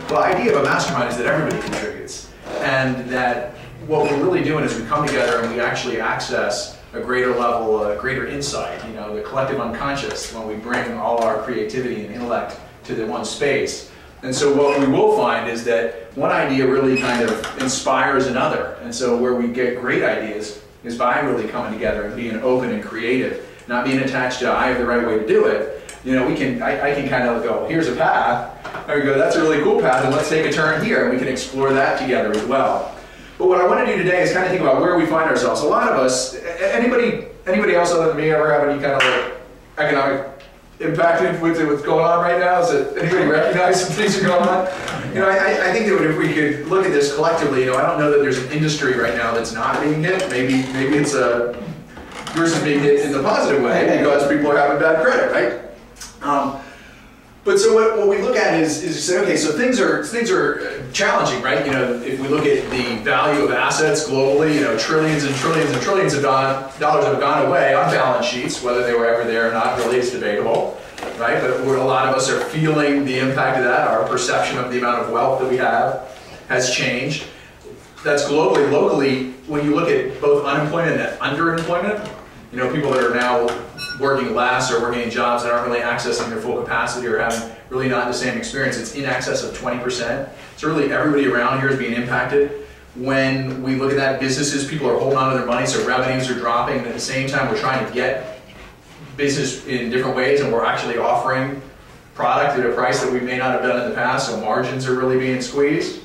the idea of a mastermind is that everybody contributes, and that what we're really doing is we come together and we actually access a greater level, a greater insight, you know, the collective unconscious, when we bring all our creativity and intellect to the one space. And so what we will find is that one idea really kind of inspires another. And so where we get great ideas is by really coming together and being open and creative, not being attached to I have the right way to do it. You know, I can kind of go, here's a path. There we go, that's a really cool path, and let's take a turn here, and we can explore that together as well. But what I want to do today is kind of think about where we find ourselves. A lot of us, anybody else other than me ever have any kind of like economic impact with what's going on right now? Is it anybody recognize some things are going on? You know, I think that if we could look at this collectively, you know, I don't know that there's an industry right now that's not being hit. Maybe it's yours is being hit in the positive way because people are having bad credit, right? But so what we look at is say, okay, so things are challenging, right? You know, if we look at the value of assets globally, you know, trillions and trillions and trillions of dollars have gone away on balance sheets. Whether they were ever there or not really is debatable, right? But a lot of us are feeling the impact of that. Our perception of the amount of wealth that we have has changed. That's globally. Locally, when you look at both unemployment and underemployment, you know, people that are now working less or working in jobs that aren't really accessing their full capacity or having really not the same experience, it's in excess of 20%. So really everybody around here is being impacted. When we look at that, businesses, people are holding on to their money, so revenues are dropping, and at the same time we're trying to get business in different ways, and we're actually offering product at a price that we may not have done in the past, so margins are really being squeezed.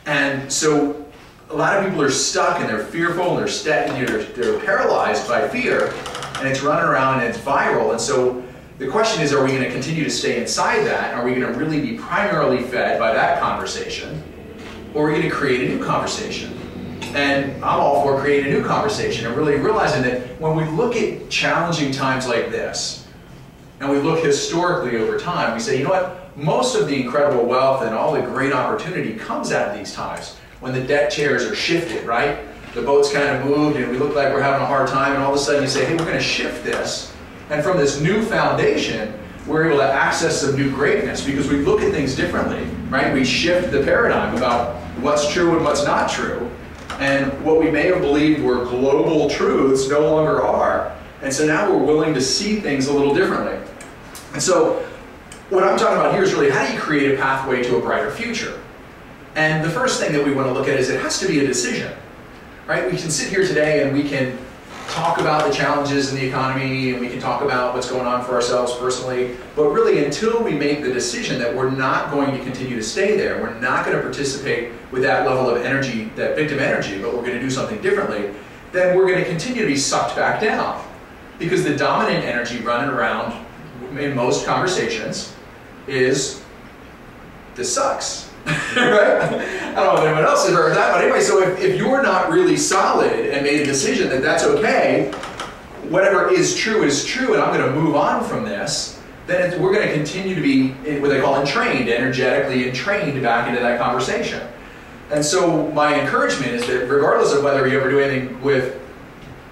And so a lot of people are stuck and they're fearful and they're paralyzed by fear, and it's running around and it's viral. And so the question is, are we going to continue to stay inside that? Are we going to really be primarily fed by that conversation? Or are we going to create a new conversation? And I'm all for creating a new conversation and really realizing that when we look at challenging times like this, and we look historically over time, we say, you know what? Most of the incredible wealth and all the great opportunity comes out of these times when the deck chairs are shifted, right? The boat's kind of moved and we look like we're having a hard time, and all of a sudden you say, hey, we're going to shift this. And from this new foundation, we're able to access some new greatness because we look at things differently, right? We shift the paradigm about what's true and what's not true. And what we may have believed were global truths no longer are. And so now we're willing to see things a little differently. And so what I'm talking about here is really how do you create a pathway to a brighter future? And the first thing that we want to look at is it has to be a decision, right? We can sit here today and we can talk about the challenges in the economy and we can talk about what's going on for ourselves personally, but really until we make the decision that we're not going to continue to stay there, we're not going to participate with that level of energy, that victim energy, but we're going to do something differently, then we're going to continue to be sucked back down. Because the dominant energy running around in most conversations is, this sucks. Right? I don't know if anyone else has heard that, but anyway, so if you're not really solid and made a decision that that's okay, whatever is true, and I'm going to move on from this, then we're going to continue to be what they call entrained, energetically entrained back into that conversation. And so my encouragement is that regardless of whether you ever do anything with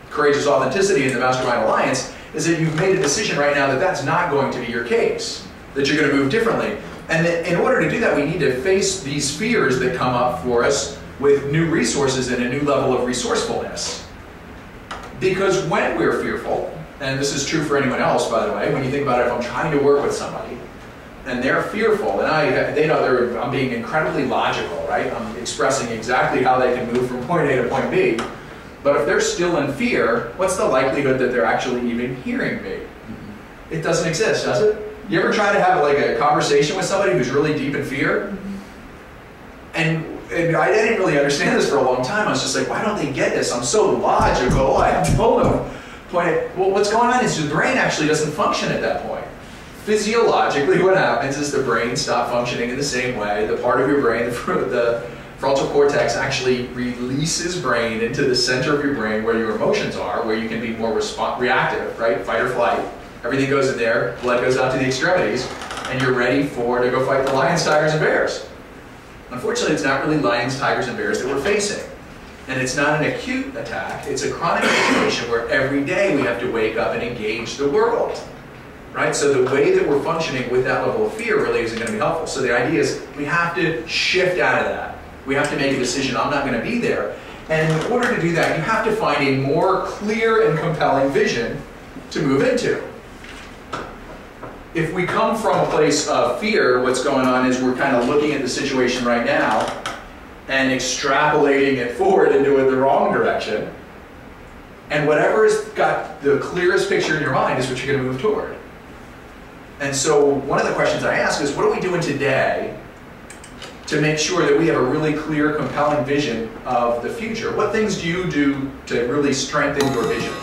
Courageous Authenticity in the Mastermind Alliance, is that you've made a decision right now that that's not going to be your case, that you're going to move differently. And in order to do that, we need to face these fears that come up for us with new resources and a new level of resourcefulness. Because when we're fearful, and this is true for anyone else, by the way, when you think about it, if I'm trying to work with somebody, and they're fearful, and they know I'm being incredibly logical, right? I'm expressing exactly how they can move from point A to point B. But if they're still in fear, what's the likelihood that they're actually even hearing me? It doesn't exist, does it? You ever try to have like a conversation with somebody who's really deep in fear? And I didn't really understand this for a long time. I was just like, why don't they get this? I'm so logical. I told them. Well, what's going on is the brain actually doesn't function at that point. Physiologically, what happens is the brain stops functioning in the same way. The part of your brain, the frontal cortex, actually releases brain into the center of your brain where your emotions are, where you can be more reactive, right? Fight or flight. Everything goes in there, blood goes out to the extremities, and you're ready to go fight the lions, tigers, and bears. Unfortunately, it's not really lions, tigers, and bears that we're facing. And it's not an acute attack, it's a chronic situation where every day we have to wake up and engage the world. right? So the way that we're functioning with that level of fear really isn't going to be helpful. So the idea is we have to shift out of that. We have to make a decision, I'm not going to be there. And in order to do that, you have to find a more clear and compelling vision to move into. If we come from a place of fear, what's going on is we're kind of looking at the situation right now and extrapolating it forward into the wrong direction. And whatever has got the clearest picture in your mind is what you're going to move toward. And so one of the questions I ask is, what are we doing today to make sure that we have a really clear, compelling vision of the future? What things do you do to really strengthen your vision?